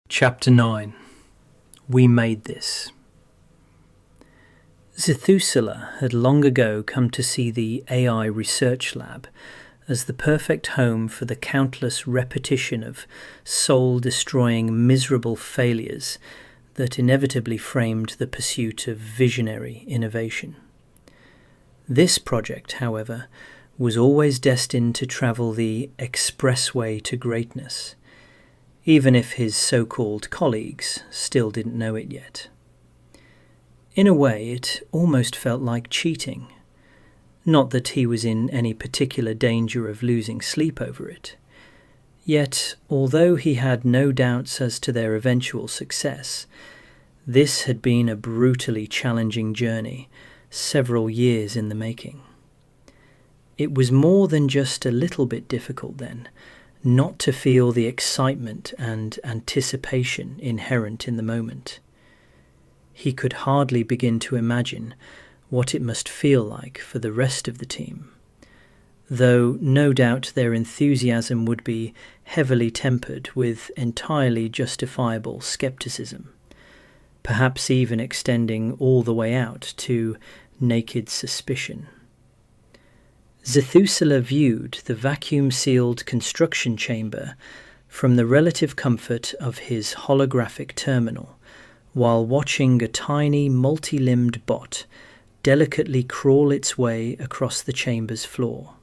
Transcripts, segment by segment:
Chapter 9. We Made This. Zethusela had long ago come to see the AI research lab as the perfect home for the countless repetition of soul-destroying miserable failures that inevitably framed the pursuit of visionary innovation. This project, however, was always destined to travel the expressway to greatness, even if his so-called colleagues still didn't know it yet. In a way, it almost felt like cheating. Not that he was in any particular danger of losing sleep over it. Yet, although he had no doubts as to their eventual success, this had been a brutally challenging journey, several years in the making. It was more than just a little bit difficult then, not to feel the excitement and anticipation inherent in the moment. He could hardly begin to imagine what it must feel like for the rest of the team, though no doubt their enthusiasm would be heavily tempered with entirely justifiable skepticism, perhaps even extending all the way out to naked suspicion. Zethusela viewed the vacuum-sealed construction chamber from the relative comfort of his holographic terminal, while watching a tiny multi-limbed bot delicately crawl its way across the chamber's floor.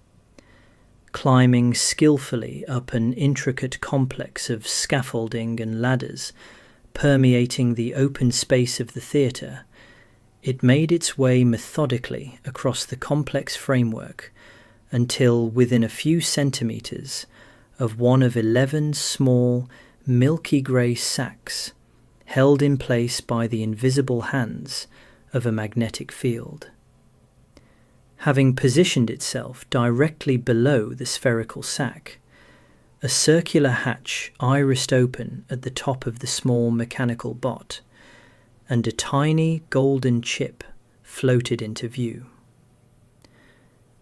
Climbing skillfully up an intricate complex of scaffolding and ladders permeating the open space of the theatre, it made its way methodically across the complex framework until within a few centimetres of one of 11 small, milky grey sacks held in place by the invisible hands of a magnetic field. Having positioned itself directly below the spherical sack, a circular hatch irised open at the top of the small mechanical bot, and a tiny golden chip floated into view.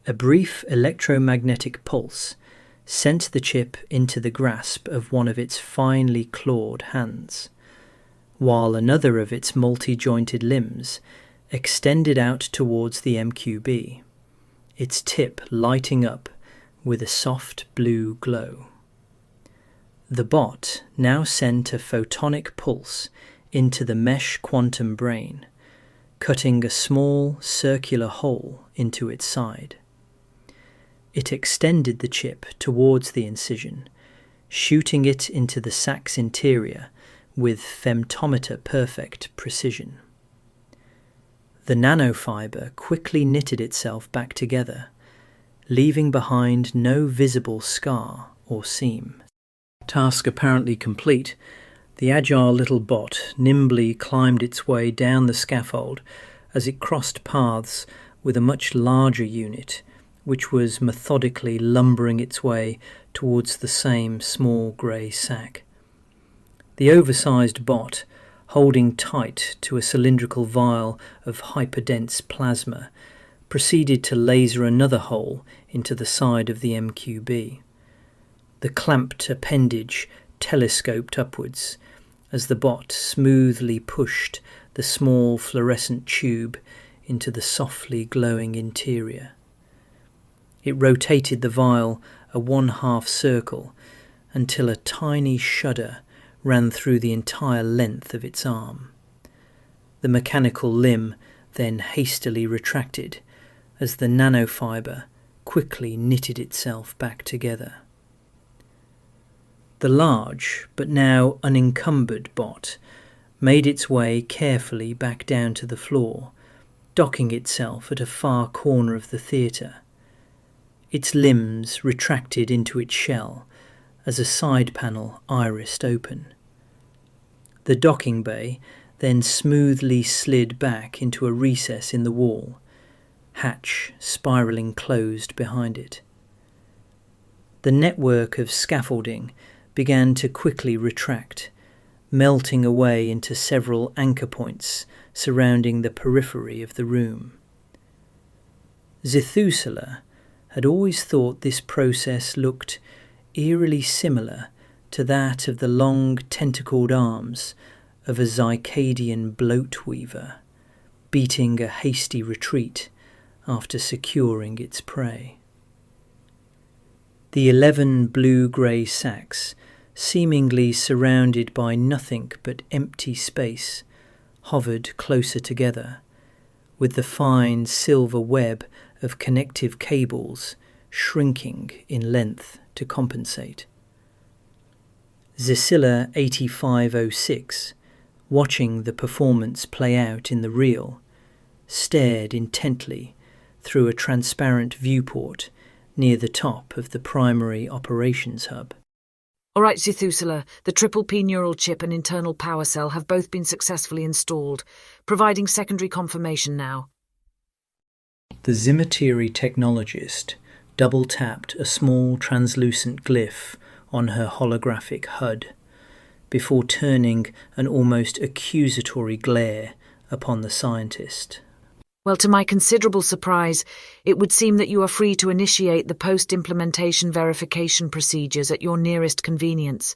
A brief electromagnetic pulse sent the chip into the grasp of one of its finely clawed hands, while another of its multi-jointed limbs extended out towards the MQB, its tip lighting up with a soft blue glow. The bot now sent a photonic pulse into the mesh quantum brain, cutting a small circular hole into its side. It extended the chip towards the incision, shooting it into the sack's interior with femtometer-perfect precision. The nanofibre quickly knitted itself back together, leaving behind no visible scar or seam. Task apparently complete, the agile little bot nimbly climbed its way down the scaffold as it crossed paths with a much larger unit, which was methodically lumbering its way towards the same small grey sack. The oversized bot, holding tight to a cylindrical vial of hyperdense plasma, proceeded to laser another hole into the side of the MQB. The clamped appendage telescoped upwards as the bot smoothly pushed the small fluorescent tube into the softly glowing interior. It rotated the vial a 1/2 circle until a tiny shudder ran through the entire length of its arm. The mechanical limb then hastily retracted as the nanofibre quickly knitted itself back together. The large, but now unencumbered bot made its way carefully back down to the floor, docking itself at a far corner of the theatre. Its limbs retracted into its shell as a side panel irised open. The docking bay then smoothly slid back into a recess in the wall, hatch spiralling closed behind it. The network of scaffolding began to quickly retract, melting away into several anchor points surrounding the periphery of the room. Zethusela had always thought this process looked eerily similar to that of the long tentacled arms of a Xicadian bloat weaver, beating a hasty retreat after securing its prey. The 11 blue-grey sacks, seemingly surrounded by nothing but empty space, hovered closer together, with the fine silver web of connective cables shrinking in length to compensate. Xicilla 8506, watching the performance play out in the reel, stared intently through a transparent viewport near the top of the primary operations hub. All right, Zithusula, the triple P neural chip and internal power cell have both been successfully installed, providing secondary confirmation now. The Ximmateri technologist double-tapped a small translucent glyph on her holographic HUD before turning an almost accusatory glare upon the scientist. Well, to my considerable surprise, it would seem that you are free to initiate the post-implementation verification procedures at your nearest convenience.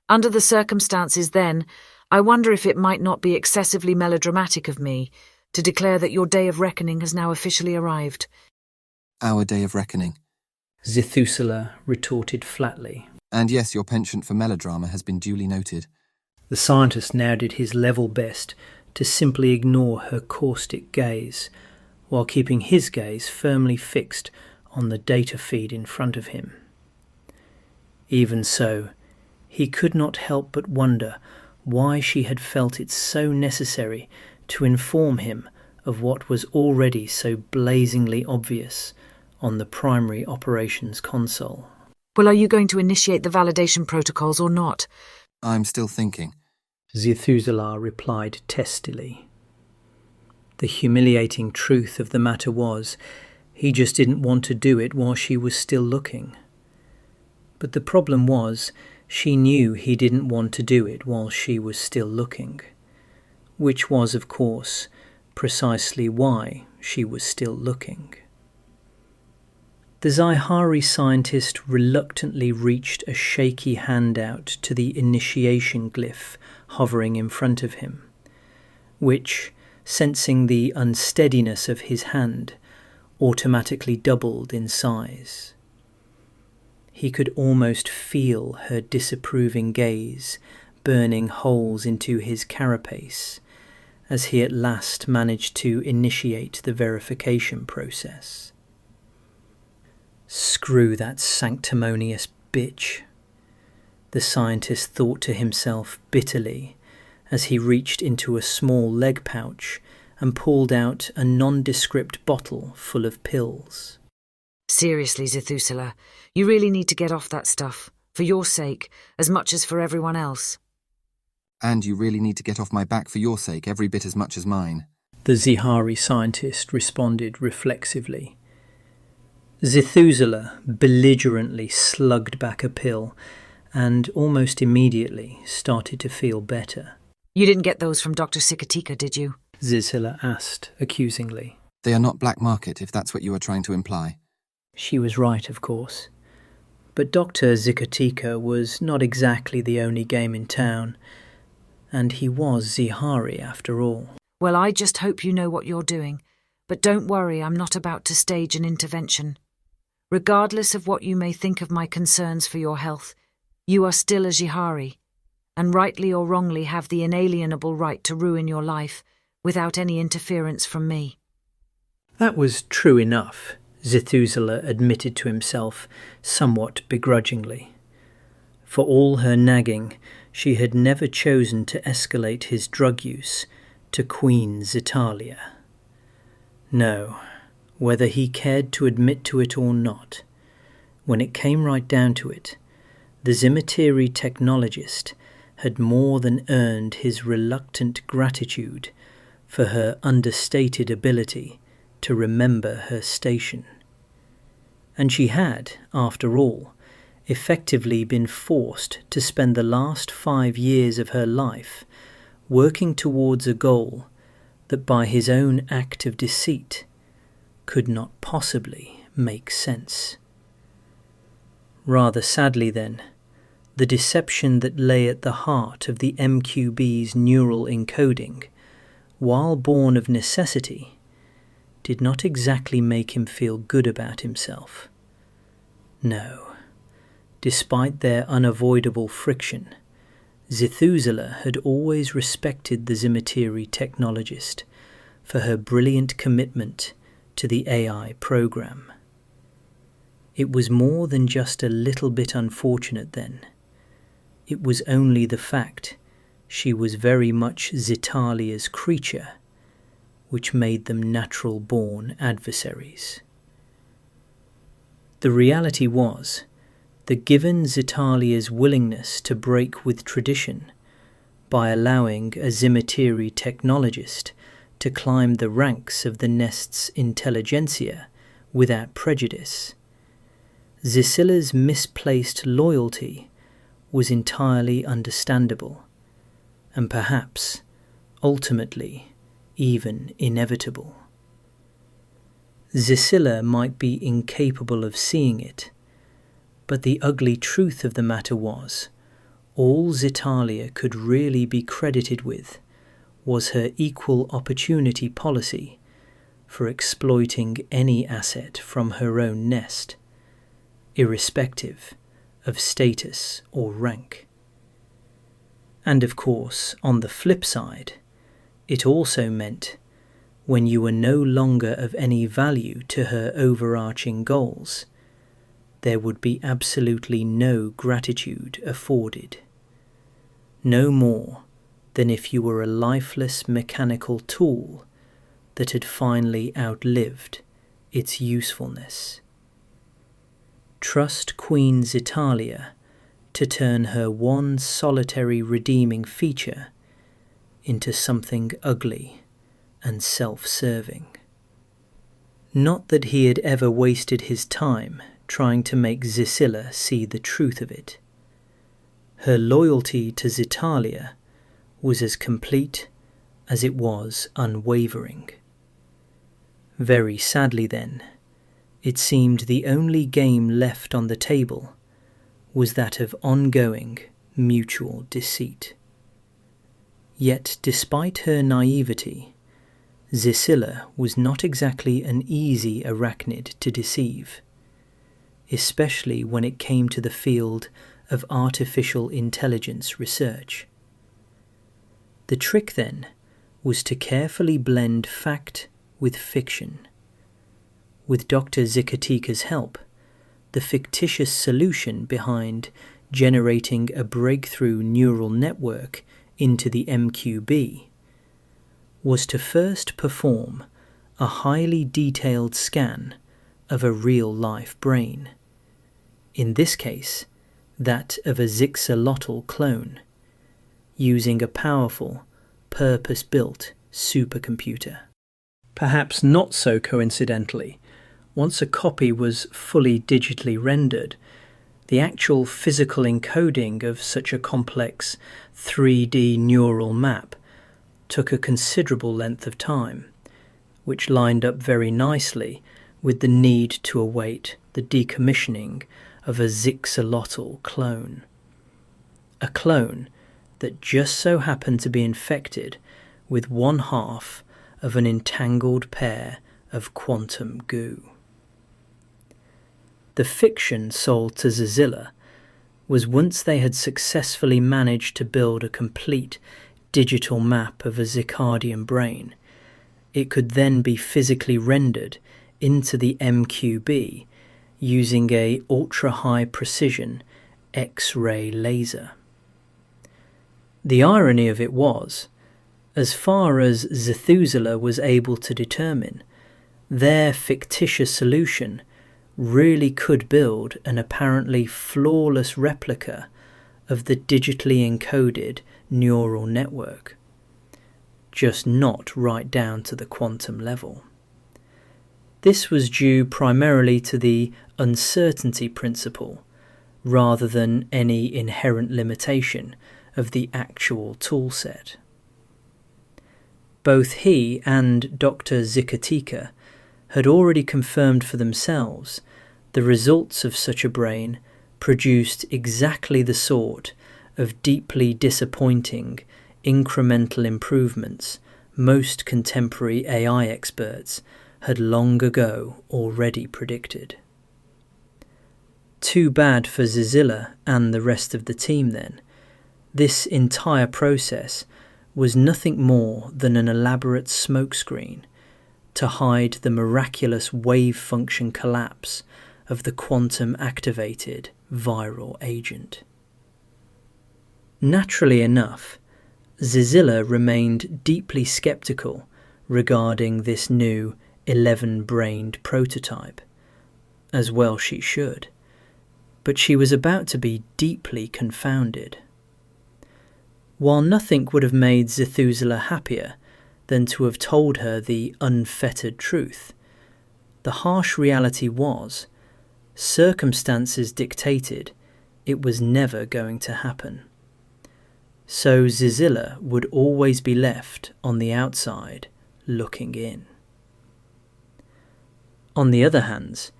Under the circumstances then, I wonder if it might not be excessively melodramatic of me to declare that your day of reckoning has now officially arrived. Our day of reckoning, Zithusula retorted flatly. And yes, your penchant for melodrama has been duly noted. The scientist now did his level best to simply ignore her caustic gaze, while keeping his gaze firmly fixed on the data feed in front of him. Even so, he could not help but wonder why she had felt it so necessary to inform him of what was already so blazingly obvious on the primary operations console. Well, are you going to initiate the validation protocols or not? I'm still thinking. Zithusula replied testily. The humiliating truth of the matter was, he just didn't want to do it while she was still looking. But the problem was, she knew he didn't want to do it while she was still looking, which was, of course, precisely why she was still looking. The Xihari scientist reluctantly reached a shaky hand out to the initiation glyph hovering in front of him, which, sensing the unsteadiness of his hand, automatically doubled in size. He could almost feel her disapproving gaze burning holes into his carapace as he at last managed to initiate the verification process. Screw that sanctimonious bitch, the scientist thought to himself bitterly as he reached into a small leg pouch and pulled out a nondescript bottle full of pills. Seriously, Zithusula, you really need to get off that stuff, for your sake, as much as for everyone else. And you really need to get off my back for your sake every bit as much as mine. The Xihari scientist responded reflexively. Zithusula belligerently slugged back a pill and almost immediately started to feel better. You didn't get those from Dr. Xicadian, did you? Xicilla asked accusingly. They are not black market, if that's what you are trying to imply. She was right, of course. But Dr. Xicadian was not exactly the only game in town, and he was Xihari after all. Well, I just hope you know what you're doing. But don't worry, I'm not about to stage an intervention. Regardless of what you may think of my concerns for your health, you are still a Xihari, and rightly or wrongly have the inalienable right to ruin your life without any interference from me. That was true enough, Zithusula admitted to himself somewhat begrudgingly. For all her nagging, she had never chosen to escalate his drug use to Queen Zitalia. No, whether he cared to admit to it or not, when it came right down to it, the Ximmateri technologist had more than earned his reluctant gratitude for her understated ability to remember her station. And she had, after all, effectively been forced to spend the last 5 years of her life working towards a goal that by his own act of deceit could not possibly make sense. Rather sadly then, the deception that lay at the heart of the MQB's neural encoding, while born of necessity, did not exactly make him feel good about himself. No, despite their unavoidable friction, Zithusela had always respected the Zimitiri technologist for her brilliant commitment to the AI program. It was more than just a little bit unfortunate then. It was only the fact she was very much Zitalia's creature, which made them natural-born adversaries. The reality was that given Zitalia's willingness to break with tradition by allowing a Zimitiri technologist to climb the ranks of the nest's intelligentsia without prejudice, Zisila's misplaced loyalty was entirely understandable, and perhaps, ultimately, even inevitable. Xicila might be incapable of seeing it, but the ugly truth of the matter was, all Zitalia could really be credited with was her equal opportunity policy for exploiting any asset from her own nest, irrespective of status or rank. And of course, on the flip side, it also meant when you were no longer of any value to her overarching goals, there would be absolutely no gratitude afforded. No more than if you were a lifeless mechanical tool that had finally outlived its usefulness. Trust Queen Zitalia to turn her one solitary redeeming feature into something ugly and self-serving. Not that he had ever wasted his time trying to make Xicila see the truth of it. Her loyalty to Zitalia was as complete as it was unwavering. Very sadly then, it seemed the only game left on the table was that of ongoing mutual deceit. Yet despite her naivety, Xicila was not exactly an easy arachnid to deceive, especially when it came to the field of artificial intelligence research. The trick then was to carefully blend fact with fiction. With Dr. Xicatika's help, the fictitious solution behind generating a breakthrough neural network into the MQB was to first perform a highly detailed scan of a real-life brain, in this case that of a Xixolotl clone, using a powerful, purpose-built supercomputer. Perhaps not so coincidentally, once a copy was fully digitally rendered, the actual physical encoding of such a complex 3D neural map took a considerable length of time, which lined up very nicely with the need to await the decommissioning of a Xixolotl clone. A clone that just so happened to be infected with one half of an entangled pair of quantum goo. The fiction sold to Xicila was once they had successfully managed to build a complete digital map of a Xicadian brain, it could then be physically rendered into the MQB using a ultra-high precision X-ray laser. The irony of it was, as far as Zithusela was able to determine, their fictitious solution really could build an apparently flawless replica of the digitally encoded neural network, just not right down to the quantum level. This was due primarily to the uncertainty principle, rather than any inherent limitation of the actual toolset. Both he and Dr. Xicatica had already confirmed for themselves the results of such a brain produced exactly the sort of deeply disappointing incremental improvements most contemporary AI experts had long ago already predicted. Too bad for Zizilla and the rest of the team then. This entire process was nothing more than an elaborate smokescreen to hide the miraculous wave function collapse of the quantum-activated viral agent. Naturally enough, Zizilla remained deeply skeptical regarding this new 11-brained prototype, as well she should, but she was about to be deeply confounded. While nothing would have made Zethusela happier than to have told her the unfettered truth, the harsh reality was, circumstances dictated it was never going to happen. So Zizilla would always be left on the outside, looking in. On the other hand,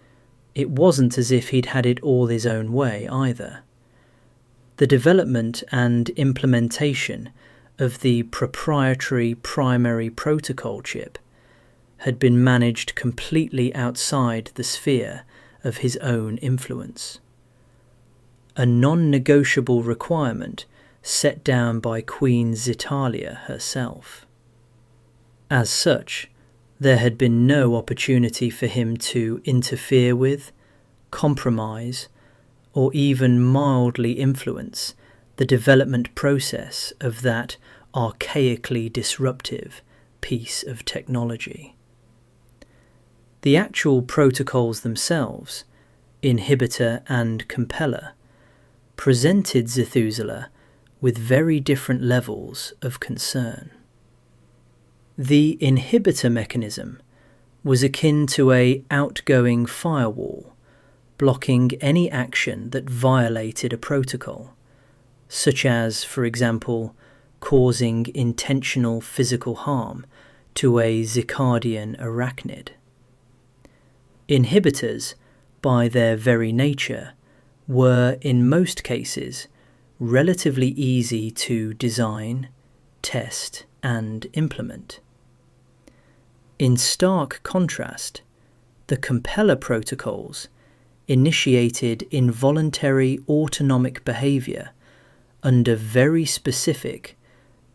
it wasn't as if he'd had it all his own way either. The development and implementation of the proprietary primary protocol chip had been managed completely outside the sphere of his own influence. A non-negotiable requirement set down by Queen Xitalia herself. As such, there had been no opportunity for him to interfere with, compromise, or even mildly influence the development process of that archaically disruptive piece of technology. The actual protocols themselves, inhibitor and compeller, presented Zethusela with very different levels of concern. The inhibitor mechanism was akin to an outgoing firewall, blocking any action that violated a protocol, such as, for example, causing intentional physical harm to a Xicadian arachnid. Inhibitors, by their very nature, were, in most cases, relatively easy to design, test, and implement. In stark contrast, the compeller protocols initiated involuntary autonomic behavior under very specific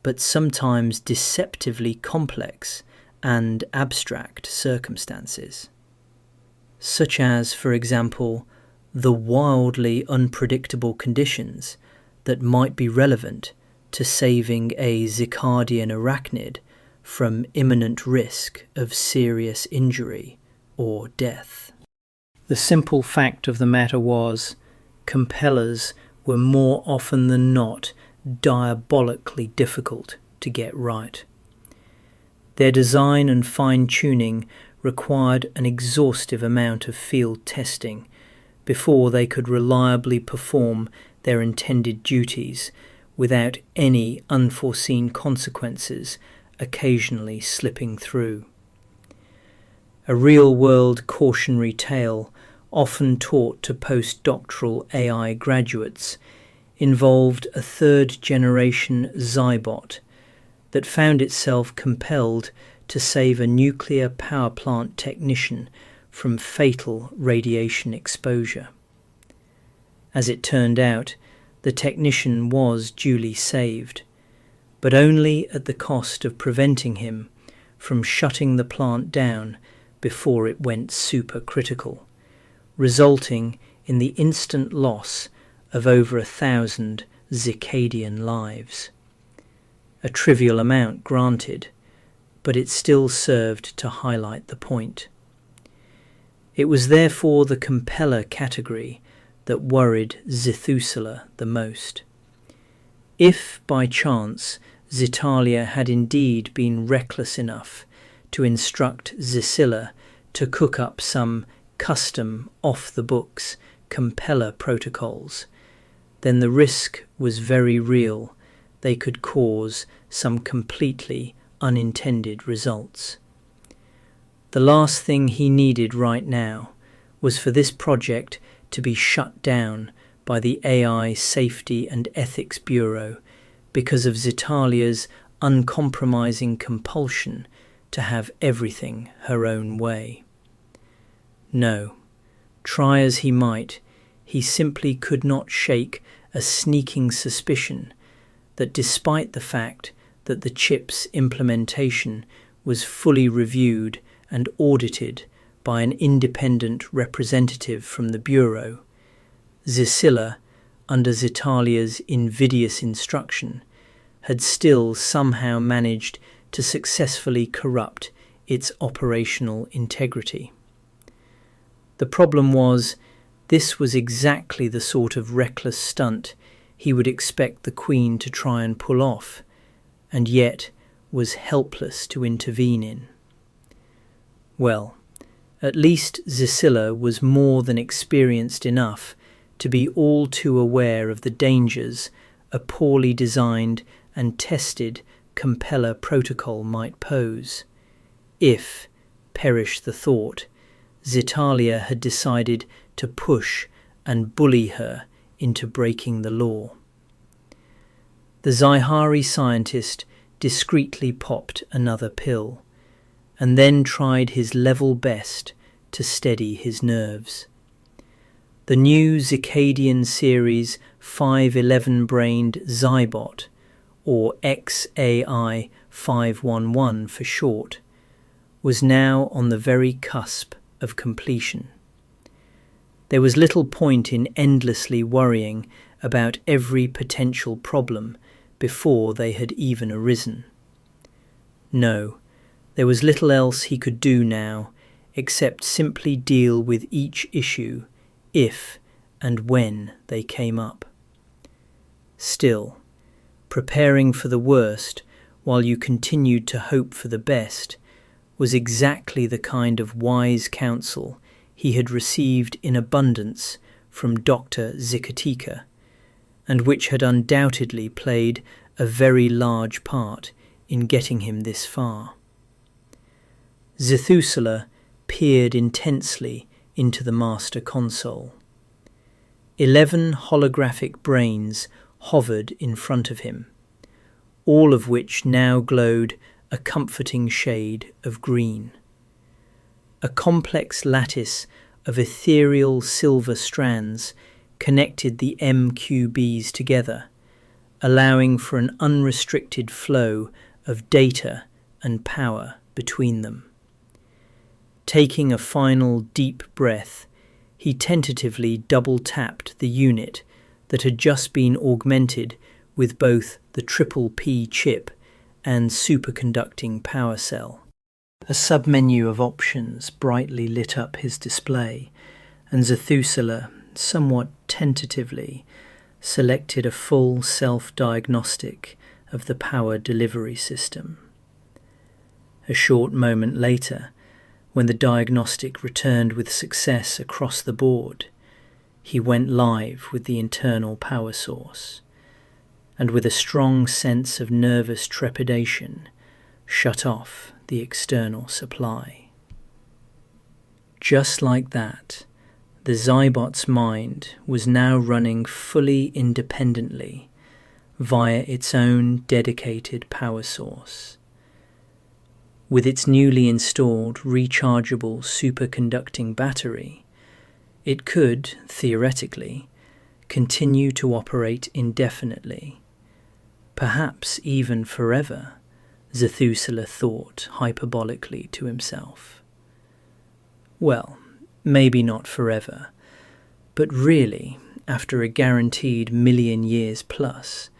but sometimes deceptively complex and abstract circumstances, such as, for example, the wildly unpredictable conditions that might be relevant to saving a Xicadian arachnid from imminent risk of serious injury or death. The simple fact of the matter was, compellers were more often than not diabolically difficult to get right. Their design and fine-tuning required an exhaustive amount of field testing before they could reliably perform their intended duties without any unforeseen consequences occasionally slipping through. A real-world cautionary tale often taught to postdoctoral AI graduates involved a third-generation Zybot that found itself compelled to save a nuclear power plant technician from fatal radiation exposure. As it turned out, the technician was duly saved, but only at the cost of preventing him from shutting the plant down before it went supercritical, resulting in the instant loss of over 1,000 Xicadian lives. A trivial amount, granted, but it still served to highlight the point. It was therefore the compeller category that worried Zethusela the most. If, by chance, Xitalia had indeed been reckless enough to instruct Zicilla to cook up some custom, off-the-books compeller protocols, then the risk was very real they could cause some completely unintended results. The last thing he needed right now was for this project to be shut down by the AI Safety and Ethics Bureau because of Xitalia's uncompromising compulsion to have everything her own way. No, try as he might, he simply could not shake a sneaking suspicion that despite the fact that the chip's implementation was fully reviewed and audited by an independent representative from the Bureau, Xicilla, under Xitalia's invidious instruction, had still somehow managed to successfully corrupt its operational integrity. The problem was, this was exactly the sort of reckless stunt he would expect the Queen to try and pull off, and yet was helpless to intervene in. Well, at least Xicilla was more than experienced enough to be all too aware of the dangers a poorly designed and tested Compeller protocol might pose, if, perish the thought, Xitalia had decided to push and bully her into breaking the law. The Xihari scientist discreetly popped another pill, and then tried his level best to steady his nerves. The new Xicadian series 511-brained Xybot, or XAI 511 for short, was now on the very cusp of completion. There was little point in endlessly worrying about every potential problem before they had even arisen. No, there was little else he could do now except simply deal with each issue if and when they came up. Still, preparing for the worst while you continued to hope for the best was exactly the kind of wise counsel he had received in abundance from Dr. Xicadian, and which had undoubtedly played a very large part in getting him this far. Xithucilla peered intensely into the master console. 11 holographic brains hovered in front of him, all of which now glowed a comforting shade of green. A complex lattice of ethereal silver strands connected the MQBs together, allowing for an unrestricted flow of data and power between them. Taking a final deep breath, he tentatively double-tapped the unit that had just been augmented with both the triple P chip and superconducting power cell. A submenu of options brightly lit up his display, and Xithucilla, somewhat tentatively, selected a full self-diagnostic of the power delivery system. A short moment later, when the diagnostic returned with success across the board, he went live with the internal power source, and with a strong sense of nervous trepidation, shut off the external supply. Just like that, the Xybot's mind was now running fully independently via its own dedicated power source. With its newly installed rechargeable superconducting battery, it could, theoretically, continue to operate indefinitely, perhaps even forever, Xithucilla thought hyperbolically to himself. Well, maybe not forever, but really, after a guaranteed million years plus,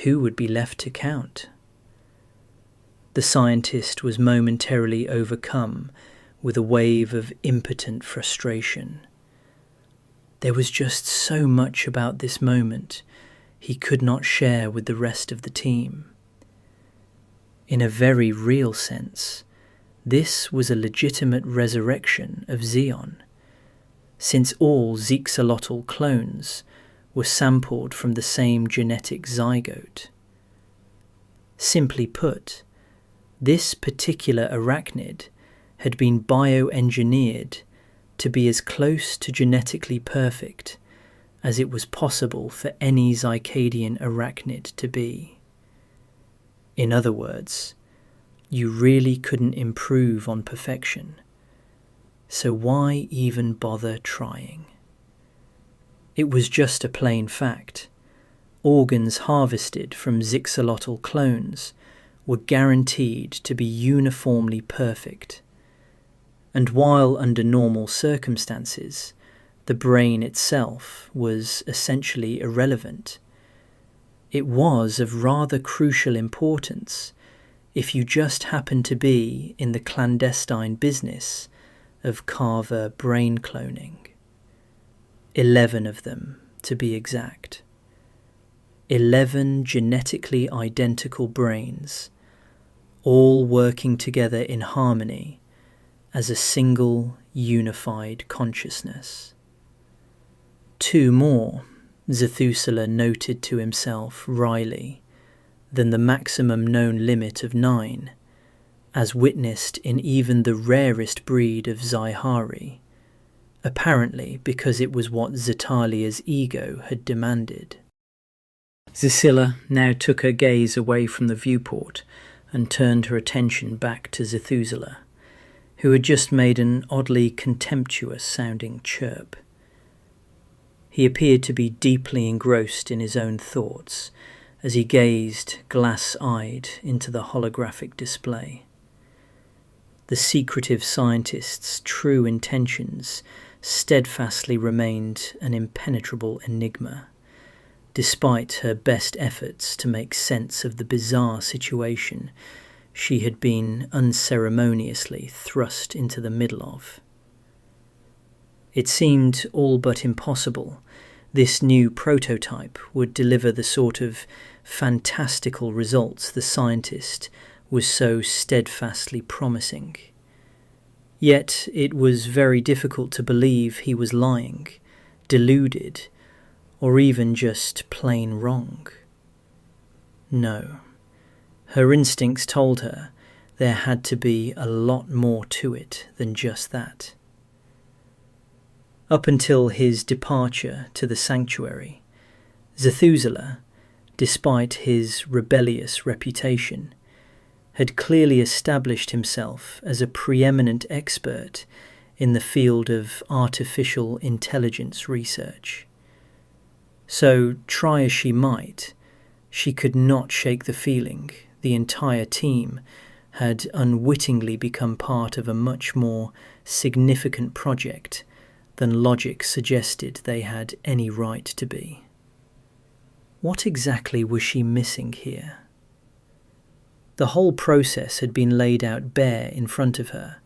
who would be left to count? The scientist was momentarily overcome with a wave of impotent frustration. There was just so much about this moment he could not share with the rest of the team. In a very real sense, this was a legitimate resurrection of Xeon, since all Xixolotl clones were sampled from the same genetic zygote. Simply put, this particular arachnid had been bioengineered to be as close to genetically perfect as it was possible for any Xicadian arachnid to be. In other words, you really couldn't improve on perfection, so why even bother trying? It was just a plain fact. Organs harvested from Xixolotl clones were guaranteed to be uniformly perfect, and while under normal circumstances the brain itself was essentially irrelevant, it was of rather crucial importance if you just happened to be in the clandestine business of Carver brain cloning. 11 of them, to be exact. 11 genetically identical brains, all working together in harmony as a single unified consciousness. 2 more, Zethusela noted to himself wryly, than the maximum known limit of 9, as witnessed in even the rarest breed of Zyhari, apparently because it was what Zetalia's ego had demanded. Zecilla now took her gaze away from the viewport and turned her attention back to Zethusela, who had just made an oddly contemptuous-sounding chirp. He appeared to be deeply engrossed in his own thoughts as he gazed glass-eyed into the holographic display. The secretive scientist's true intentions steadfastly remained an impenetrable enigma, despite her best efforts to make sense of the bizarre situation she had been unceremoniously thrust into the middle of. It seemed all but impossible this new prototype would deliver the sort of fantastical results the scientist was so steadfastly promising. Yet it was very difficult to believe he was lying, deluded, or even just plain wrong. No, her instincts told her there had to be a lot more to it than just that. Up until his departure to the sanctuary, Zethusela, despite his rebellious reputation, had clearly established himself as a preeminent expert in the field of artificial intelligence research. So, try as she might, she could not shake the feeling the entire team had unwittingly become part of a much more significant project than logic suggested they had any right to be. What exactly was she missing here? The whole process had been laid out bare in front of her,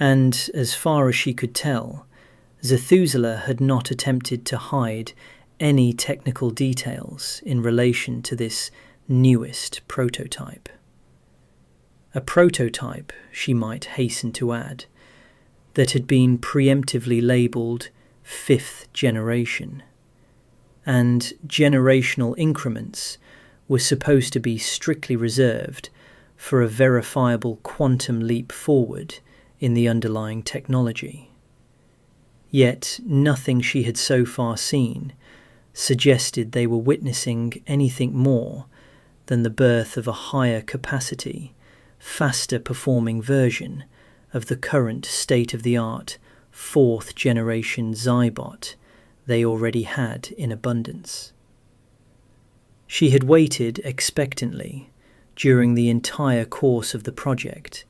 and as far as she could tell, Zethusela had not attempted to hide any technical details in relation to this newest prototype. A prototype, she might hasten to add, that had been preemptively labelled 5th generation, and generational increments were supposed to be strictly reserved for a verifiable quantum leap forward in the underlying technology. Yet nothing she had so far seen suggested they were witnessing anything more than the birth of a higher capacity, faster performing version of the current state-of-the-art 4th generation Zybot they already had in abundance. She had waited expectantly during the entire course of the project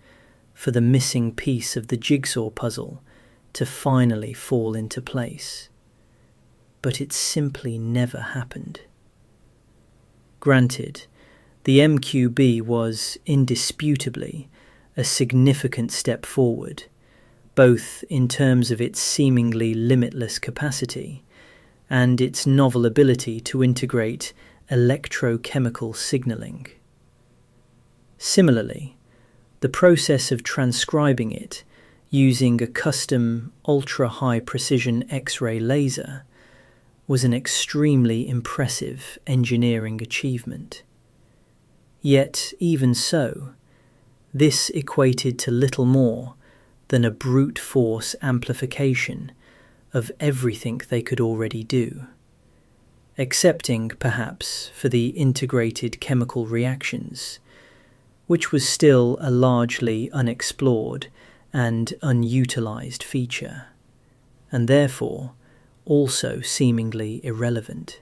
for the missing piece of the jigsaw puzzle to finally fall into place, but it simply never happened. Granted, the MQB was indisputably a significant step forward, both in terms of its seemingly limitless capacity and its novel ability to integrate electrochemical signalling. Similarly, the process of transcribing it using a custom ultra-high precision X-ray laser was an extremely impressive engineering achievement. Yet, even so, this equated to little more than a brute force amplification of everything they could already do, excepting perhaps for the integrated chemical reactions, which was still a largely unexplored and unutilized feature, and therefore also seemingly irrelevant.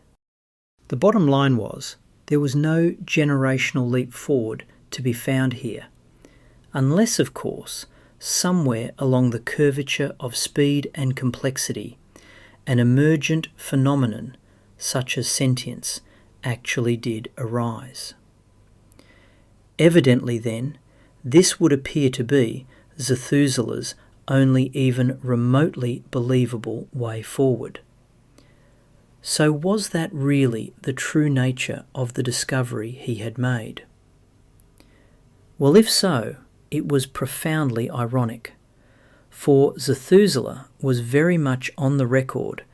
The bottom line was, there was no generational leap forward to be found here, unless, of course, somewhere along the curvature of speed and complexity, an emergent phenomenon such as sentience actually did arise. Evidently then, this would appear to be Zethusela's only even remotely believable way forward. So was that really the true nature of the discovery he had made? Well, if so, it was profoundly ironic, for Zethusela was very much on the record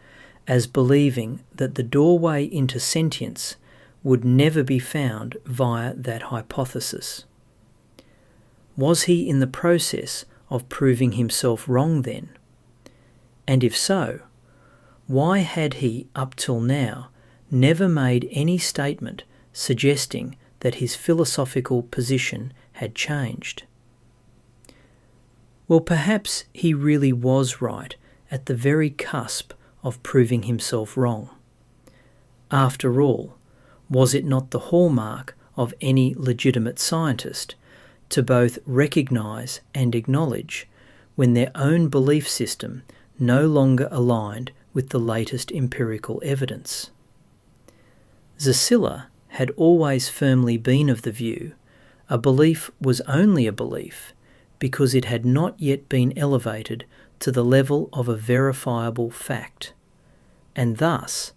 as believing that the doorway into sentience would never be found via that hypothesis. Was he in the process of proving himself wrong then? And if so, why had he up till now never made any statement suggesting that his philosophical position had changed? Well, perhaps he really was right at the very cusp of proving himself wrong. After all, was it not the hallmark of any legitimate scientist to both recognise and acknowledge when their own belief system no longer aligned with the latest empirical evidence? Zethusela had always firmly been of the view a belief was only a belief because it had not yet been elevated to the level of a verifiable fact, and thus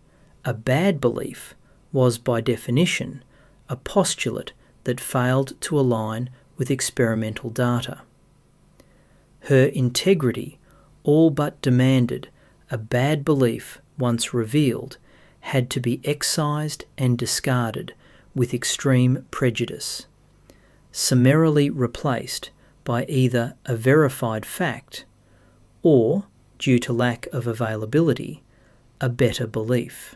a bad belief was by definition a postulate that failed to align with experimental data. Her integrity all but demanded a bad belief once revealed had to be excised and discarded with extreme prejudice, summarily replaced by either a verified fact or, due to lack of availability, a better belief.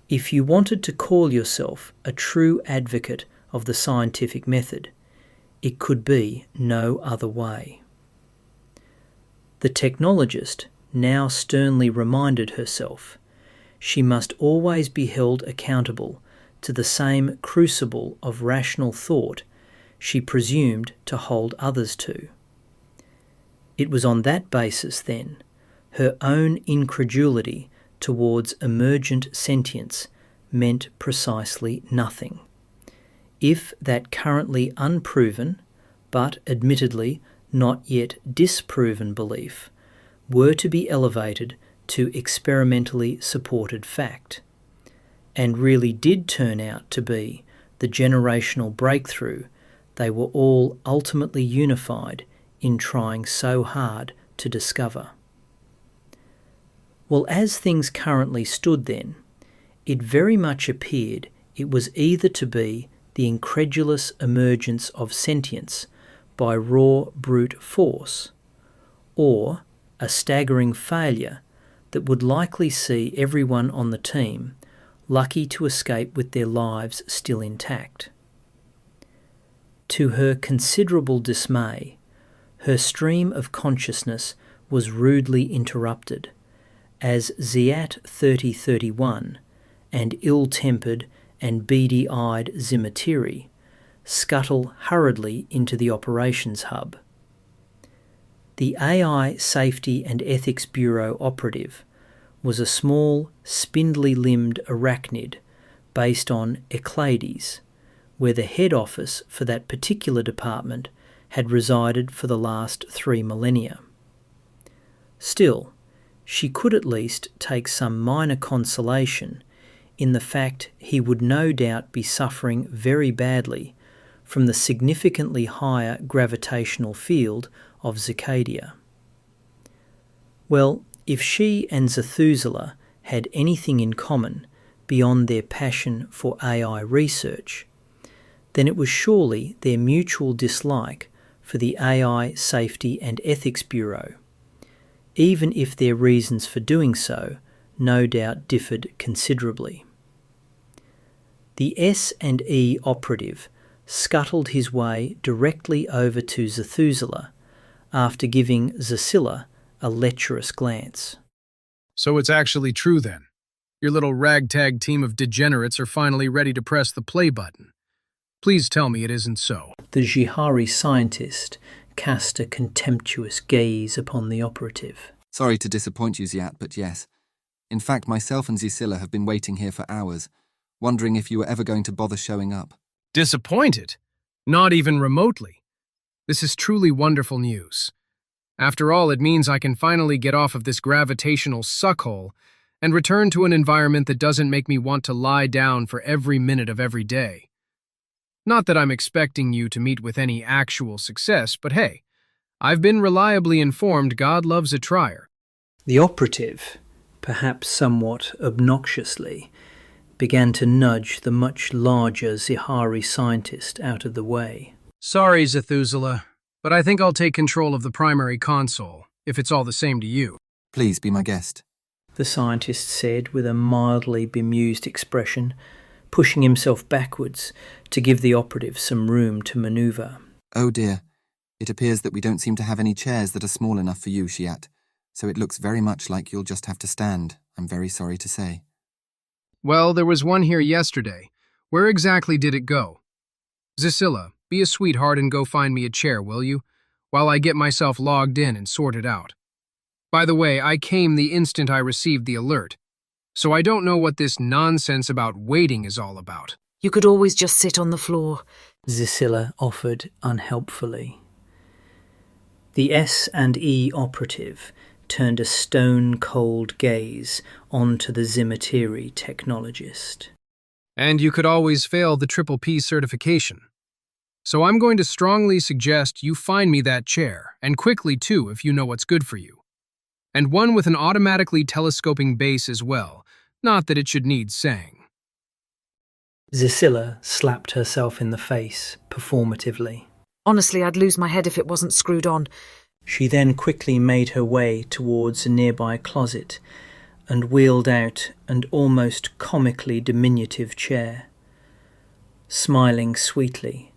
If you wanted to call yourself a true advocate of the scientific method, it could be no other way. The technologist now sternly reminded herself she must always be held accountable to the same crucible of rational thought she presumed to hold others to. It was on that basis, then, her own incredulity towards emergent sentience meant precisely nothing, if that currently unproven, but admittedly not yet disproven belief were to be elevated to experimentally supported fact, and really did turn out to be the generational breakthrough they were all ultimately unified in trying so hard to discover. Well, as things currently stood then, it very much appeared it was either to be the incredulous emergence of sentience by raw brute force, or a staggering failure that would likely see everyone on the team lucky to escape with their lives still intact. To her considerable dismay, her stream of consciousness was rudely interrupted as Ziat 3031 and ill-tempered and beady-eyed Zimitiri scuttle hurriedly into the operations hub. The AI Safety and Ethics Bureau operative was a small, spindly-limbed arachnid based on Xicadian, where the head office for that particular department had resided for the last 3 millennia. Still, she could at least take some minor consolation in the fact he would no doubt be suffering very badly from the significantly higher gravitational field of Xicadian. Well, if she and Zethusela had anything in common beyond their passion for AI research, then it was surely their mutual dislike for the AI Safety and Ethics Bureau, even if their reasons for doing so no doubt differed considerably. The S&E operative scuttled his way directly over to Zethusela after giving Xicilla a lecherous glance. So it's actually true then. Your little ragtag team of degenerates are finally ready to press the play button. Please tell me it isn't so. The Xicadi scientist cast a contemptuous gaze upon the operative. Sorry to disappoint you, Ziat, but yes. In fact, myself and Xicilla have been waiting here for hours, wondering if you were ever going to bother showing up. Disappointed? Not even remotely. This is truly wonderful news. After all, it means I can finally get off of this gravitational suckhole and return to an environment that doesn't make me want to lie down for every minute of every day. Not that I'm expecting you to meet with any actual success, but hey, I've been reliably informed God loves a trier. The operative, perhaps somewhat obnoxiously, began to nudge the much larger Xicadi scientist out of the way. Sorry, Zethusela, but I think I'll take control of the primary console, if it's all the same to you. Please be my guest. The scientist said with a mildly bemused expression, pushing himself backwards to give the operative some room to maneuver. Oh dear, it appears that we don't seem to have any chairs that are small enough for you, Xiat, so it looks very much like you'll just have to stand, I'm very sorry to say. Well, there was one here yesterday. Where exactly did it go? Xicilla, be a sweetheart and go find me a chair, will you? While I get myself logged in and sorted out. By the way, I came the instant I received the alert, so I don't know what this nonsense about waiting is all about. You could always just sit on the floor, Xicilla offered unhelpfully. The S&E operative turned a stone-cold gaze onto the Ximmatiri technologist. And you could always fail the Triple P certification. So I'm going to strongly suggest you find me that chair, and quickly too if you know what's good for you. And one with an automatically telescoping base as well, not that it should need saying. Xicilla slapped herself in the face, performatively. Honestly, I'd lose my head if it wasn't screwed on. She then quickly made her way towards a nearby closet and wheeled out an almost comically diminutive chair. Smiling sweetly,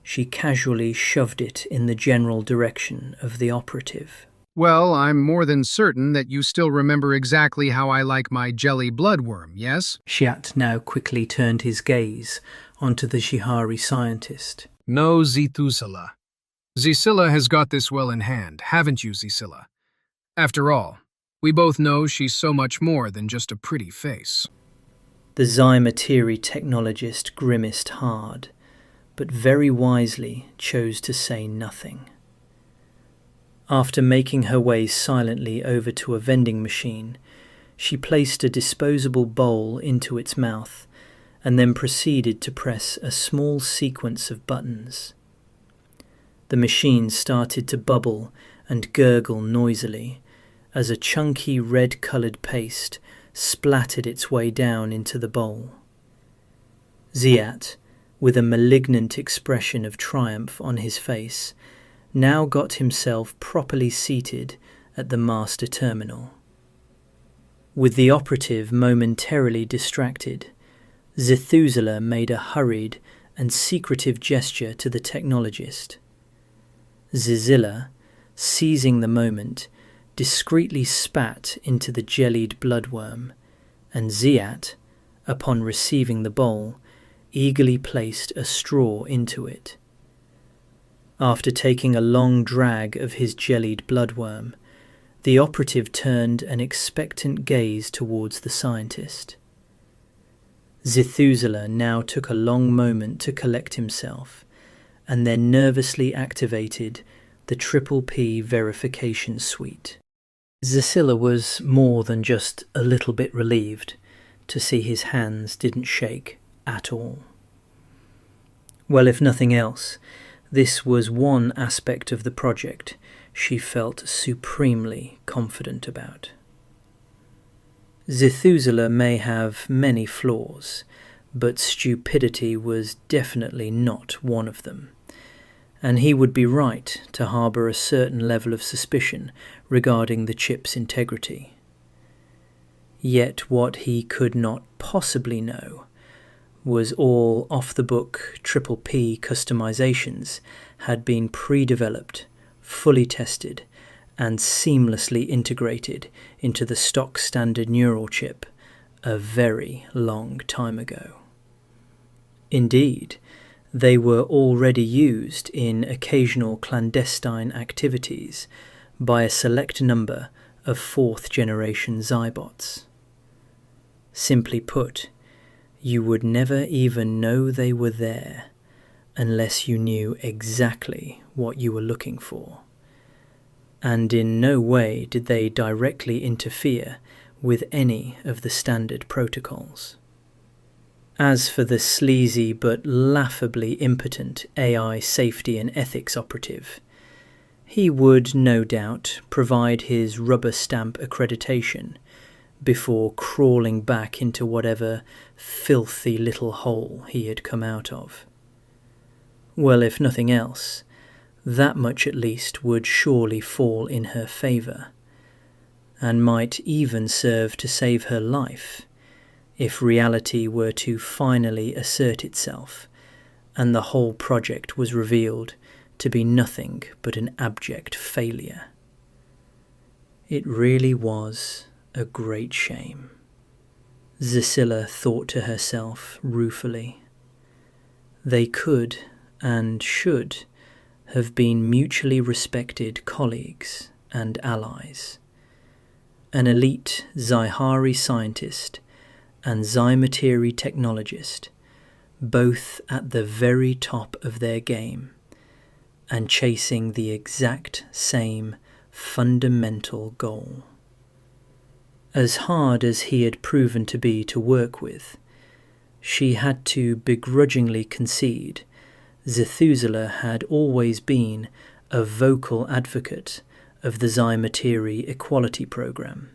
she casually shoved it in the general direction of the operative. Well, I'm more than certain that you still remember exactly how I like my jelly bloodworm, yes? Xiat now quickly turned his gaze onto the Xicadi scientist. No, Zethusela. Xicilla has got this well in hand, haven't you, Xicilla? After all, we both know she's so much more than just a pretty face. The Ximmatiri technologist grimaced hard, but very wisely chose to say nothing. After making her way silently over to a vending machine, she placed a disposable bowl into its mouth and then proceeded to press a small sequence of buttons. The machine started to bubble and gurgle noisily as a chunky red-coloured paste splattered its way down into the bowl. Xiat, with a malignant expression of triumph on his face, now got himself properly seated at the master terminal. With the operative momentarily distracted, Zethusela made a hurried and secretive gesture to the technologist. Xicilla, seizing the moment, discreetly spat into the jellied bloodworm, and Xiat, upon receiving the bowl, eagerly placed a straw into it. After taking a long drag of his jellied bloodworm, the operative turned an expectant gaze towards the scientist. Zethusela now took a long moment to collect himself, and then nervously activated the Triple P verification suite. Xicilla was more than just a little bit relieved to see his hands didn't shake at all. Well, if nothing else, this was one aspect of the project she felt supremely confident about. Zethusela may have many flaws, but stupidity was definitely not one of them, and he would be right to harbour a certain level of suspicion regarding the chip's integrity. Yet what he could not possibly know was all off-the-book Triple P customizations had been pre-developed, fully tested, and seamlessly integrated into the stock standard neural chip a very long time ago. Indeed, they were already used in occasional clandestine activities by a select number of fourth-generation Zybots. Simply put, you would never even know they were there unless you knew exactly what you were looking for. And in no way did they directly interfere with any of the standard protocols. As for the sleazy but laughably impotent AI safety and ethics operative, he would no doubt provide his rubber stamp accreditation before crawling back into whatever filthy little hole he had come out of. Well, if nothing else, that much at least would surely fall in her favour, and might even serve to save her life if reality were to finally assert itself and the whole project was revealed to be nothing but an abject failure. It really was a great shame, Xicilla thought to herself ruefully. They could and should have been mutually respected colleagues and allies. An elite Zyhari scientist and Zymatery technologist, both at the very top of their game and chasing the exact same fundamental goal. As hard as he had proven to be to work with, she had to begrudgingly concede Zethusela had always been a vocal advocate of the Zymatery Equality Program,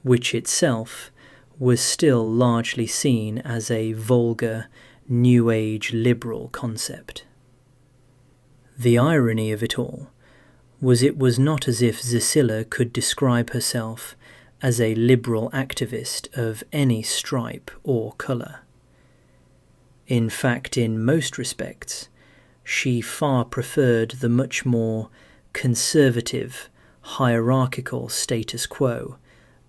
which itself was still largely seen as a vulgar, New Age liberal concept. The irony of it all was it was not as if Xicilla could describe herself as a liberal activist of any stripe or colour. In fact, in most respects, she far preferred the much more conservative, hierarchical status quo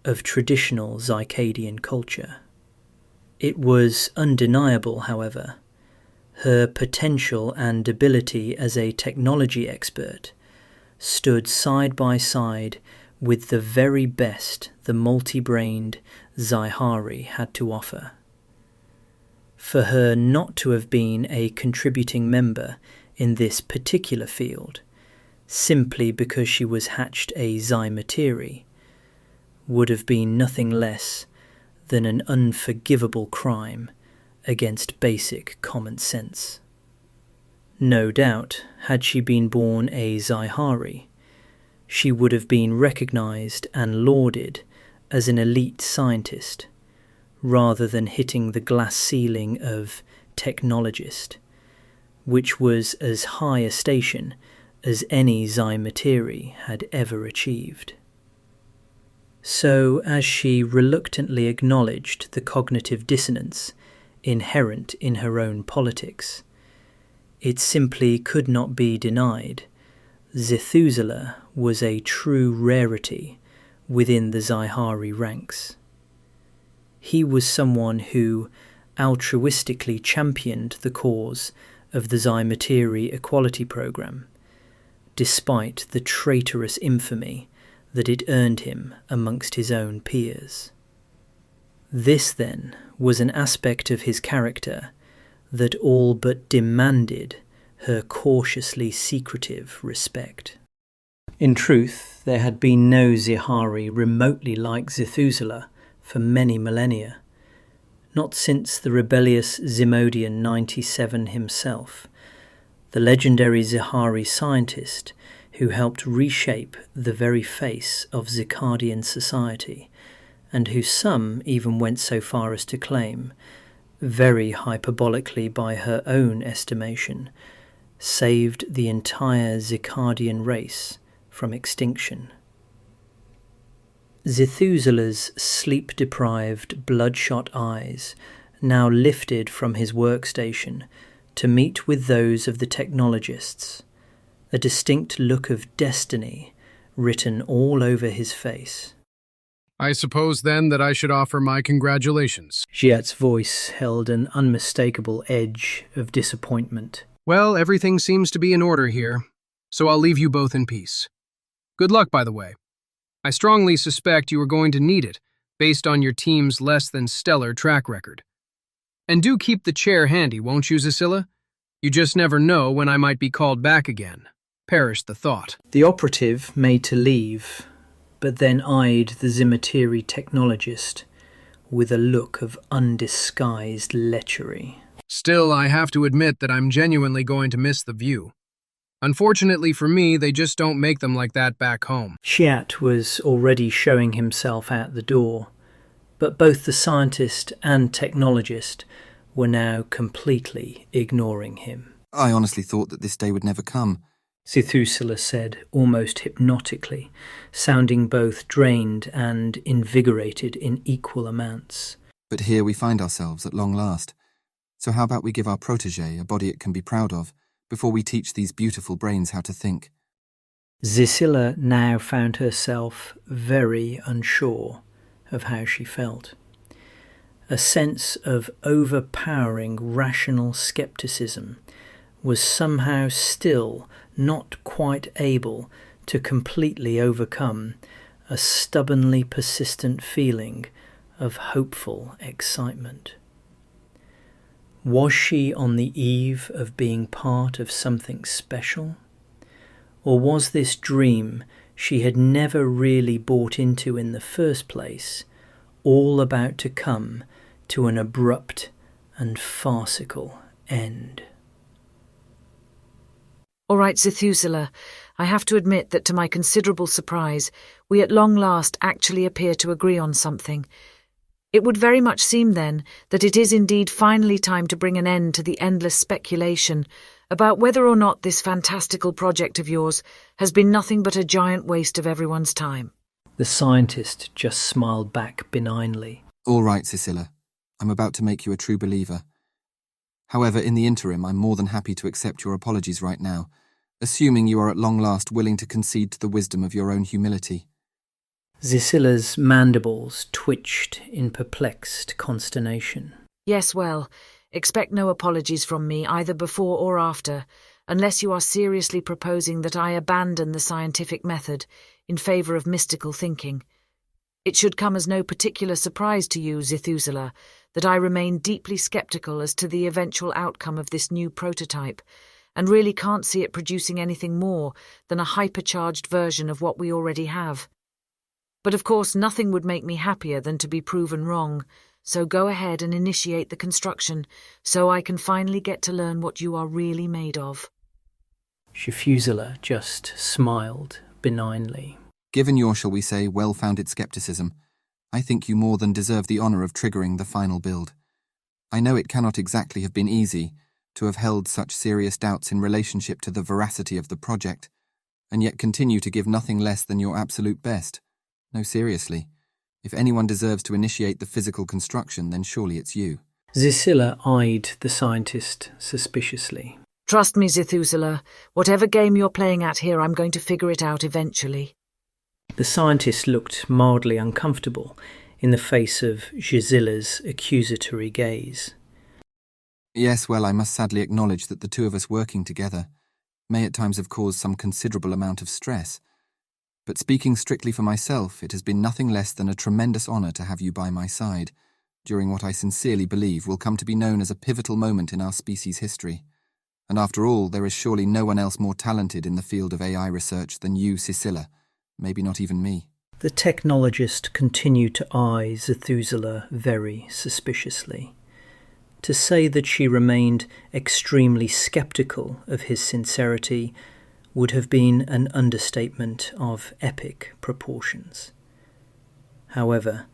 of traditional Xicadian culture. It was undeniable, however, her potential and ability as a technology expert stood side by side with the very best the multi-brained Zyhari had to offer. For her not to have been a contributing member in this particular field, simply because she was hatched a Zymatery, would have been nothing less than an unforgivable crime against basic common sense. No doubt, had she been born a Zyhari, she would have been recognized and lauded as an elite scientist, rather than hitting the glass ceiling of technologist, which was as high a station as any Zymatery had ever achieved. So, as she reluctantly acknowledged the cognitive dissonance inherent in her own politics, it simply could not be denied Zethusela was a true rarity within the Zyhari ranks. He was someone who altruistically championed the cause of the Zymatery Equality Program, despite the traitorous infamy that it earned him amongst his own peers. This, then, was an aspect of his character that all but demanded her cautiously secretive respect. In truth, there had been no Zyhari remotely like Zethusela for many millennia, not since the rebellious Zimodian 97 himself, the legendary Zyhari scientist who helped reshape the very face of Xicadian society, and who some even went so far as to claim, very hyperbolically by her own estimation, saved the entire Xicadian race from extinction. Zethusela's sleep-deprived, bloodshot eyes now lifted from his workstation to meet with those of the technologists, a distinct look of destiny written all over his face. I suppose, then, that I should offer my congratulations. Xiat's voice held an unmistakable edge of disappointment. Well, everything seems to be in order here, so I'll leave you both in peace. Good luck, by the way. I strongly suspect you are going to need it, based on your team's less than stellar track record. And do keep the chair handy, won't you, Xicilla? You just never know when I might be called back again. Perish the thought. The operative made to leave, but then eyed the Zimatiri technologist with a look of undisguised lechery. Still, I have to admit that I'm genuinely going to miss the view. Unfortunately for me, they just don't make them like that back home. Xiat was already showing himself at the door, but both the scientist and technologist were now completely ignoring him. I honestly thought that this day would never come. Zethusela said, almost hypnotically, sounding both drained and invigorated in equal amounts. But here we find ourselves at long last. So how about we give our protégé a body it can be proud of, before we teach these beautiful brains how to think? Xicilla now found herself very unsure of how she felt. A sense of overpowering rational skepticism was somehow still not quite able to completely overcome a stubbornly persistent feeling of hopeful excitement. Was she on the eve of being part of something special? Or was this dream she had never really bought into in the first place all about to come to an abrupt and farcical end? All right, Zethusela, I have to admit that to my considerable surprise, we at long last actually appear to agree on something. It would very much seem, then, that it is indeed finally time to bring an end to the endless speculation about whether or not this fantastical project of yours has been nothing but a giant waste of everyone's time. The scientist just smiled back benignly. All right, Xicilla. I'm about to make you a true believer. However, in the interim, I'm more than happy to accept your apologies right now, assuming you are at long last willing to concede to the wisdom of your own humility. Zicilla's mandibles twitched in perplexed consternation. Yes, well, expect no apologies from me either before or after, unless you are seriously proposing that I abandon the scientific method in favour of mystical thinking. It should come as no particular surprise to you, Zethusela, that I remain deeply sceptical as to the eventual outcome of this new prototype, and really can't see it producing anything more than a hypercharged version of what we already have. But of course nothing would make me happier than to be proven wrong, so go ahead and initiate the construction, so I can finally get to learn what you are really made of. Zethusela just smiled benignly. Given your, shall we say, well-founded skepticism, I think you more than deserve the honour of triggering the final build. I know it cannot exactly have been easy to have held such serious doubts in relationship to the veracity of the project, and yet continue to give nothing less than your absolute best. No, seriously. If anyone deserves to initiate the physical construction, then surely it's you. Xicilla eyed the scientist suspiciously. Trust me, Zethusela, whatever game you're playing at here, I'm going to figure it out eventually. The scientist looked mildly uncomfortable in the face of Xizilla's accusatory gaze. Yes, well, I must sadly acknowledge that the two of us working together may at times have caused some considerable amount of stress. But speaking strictly for myself, it has been nothing less than a tremendous honour to have you by my side during what I sincerely believe will come to be known as a pivotal moment in our species' history. And after all, there is surely no one else more talented in the field of AI research than you, Xicilla. Maybe not even me. The technologist continued to eye Zethusela very suspiciously. To say that she remained extremely sceptical of his sincerity would have been an understatement of epic proportions. However,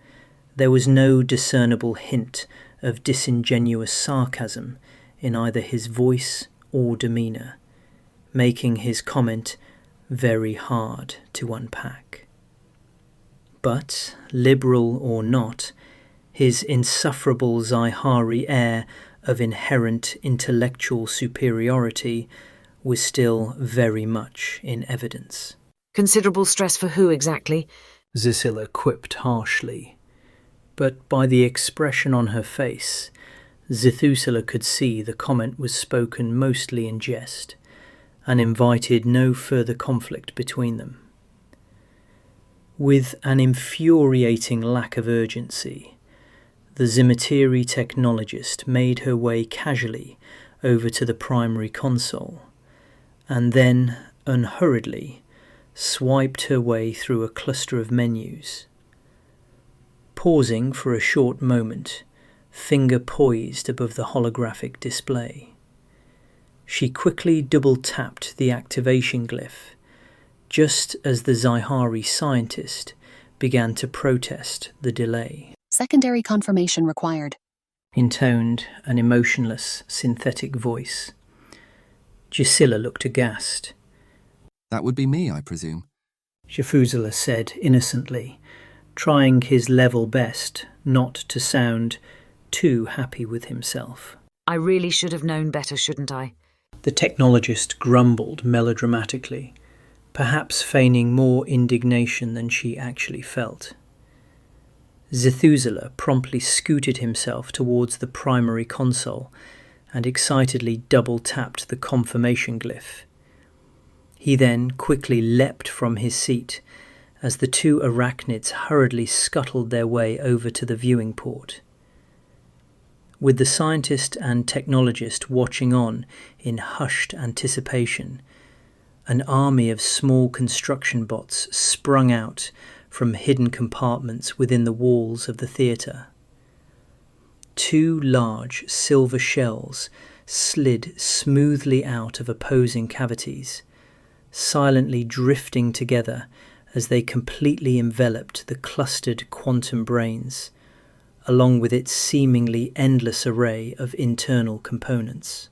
there was no discernible hint of disingenuous sarcasm in either his voice or demeanour, making his comment very hard to unpack. But, liberal or not, his insufferable Xihari air of inherent intellectual superiority was still very much in evidence. Considerable stress for who exactly? Xicilla quipped harshly, but by the expression on her face, Zithusila could see the comment was spoken mostly in jest, and invited no further conflict between them. With an infuriating lack of urgency, the Zimitiri technologist made her way casually over to the primary console, and then, unhurriedly, swiped her way through a cluster of menus. Pausing for a short moment, finger poised above the holographic display, she quickly double-tapped the activation glyph, just as the Xihari scientist began to protest the delay. Secondary confirmation required, Intoned an emotionless, synthetic voice. Gisela looked aghast. That would be me, I presume. Shafuzala said innocently, trying his level best not to sound too happy with himself. I really should have known better, shouldn't I? The technologist grumbled melodramatically, perhaps feigning more indignation than she actually felt. Zithusila promptly scooted himself towards the primary console and excitedly double-tapped the confirmation glyph. He then quickly leapt from his seat as the two arachnids hurriedly scuttled their way over to the viewing port. With the scientist and technologist watching on in hushed anticipation, an army of small construction bots sprung out from hidden compartments within the walls of the theatre. Two large silver shells slid smoothly out of opposing cavities, silently drifting together as they completely enveloped the clustered quantum brains, along with its seemingly endless array of internal components.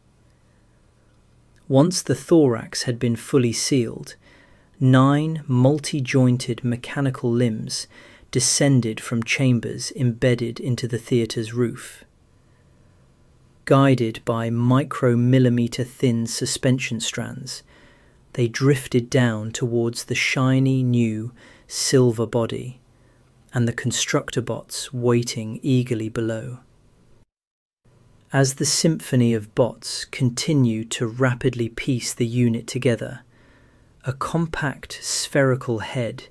Once the thorax had been fully sealed, 9 multi-jointed mechanical limbs descended from chambers embedded into the theatre's roof. Guided by micromillimeter-thin suspension strands, they drifted down towards the shiny new silver body and the constructor bots waiting eagerly below. As the symphony of bots continued to rapidly piece the unit together, a compact spherical head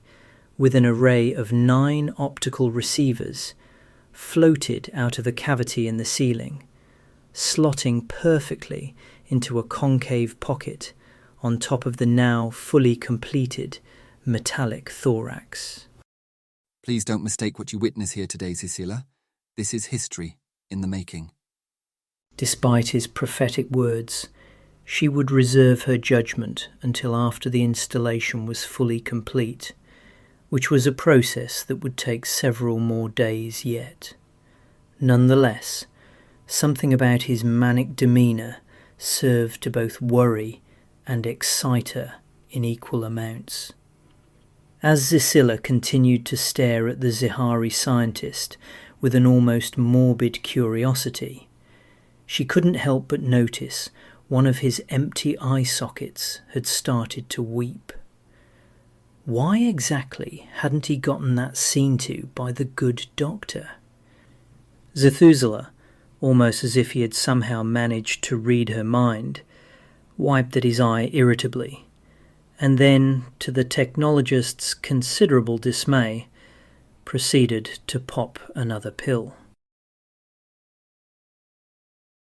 with an array of 9 optical receivers floated out of a cavity in the ceiling, slotting perfectly into a concave pocket on top of the now fully completed metallic thorax. Please don't mistake what you witness here today, Cecilia. This is history in the making. Despite his prophetic words, she would reserve her judgment until after the installation was fully complete, which was a process that would take several more days yet. Nonetheless, something about his manic demeanour served to both worry and excite her in equal amounts. As Xicilla continued to stare at the Xihari scientist with an almost morbid curiosity, she couldn't help but notice one of his empty eye sockets had started to weep. Why exactly hadn't he gotten that seen to by the good doctor? Zethusela, almost as if he had somehow managed to read her mind, wiped at his eye irritably, and then, to the technologist's considerable dismay, proceeded to pop another pill.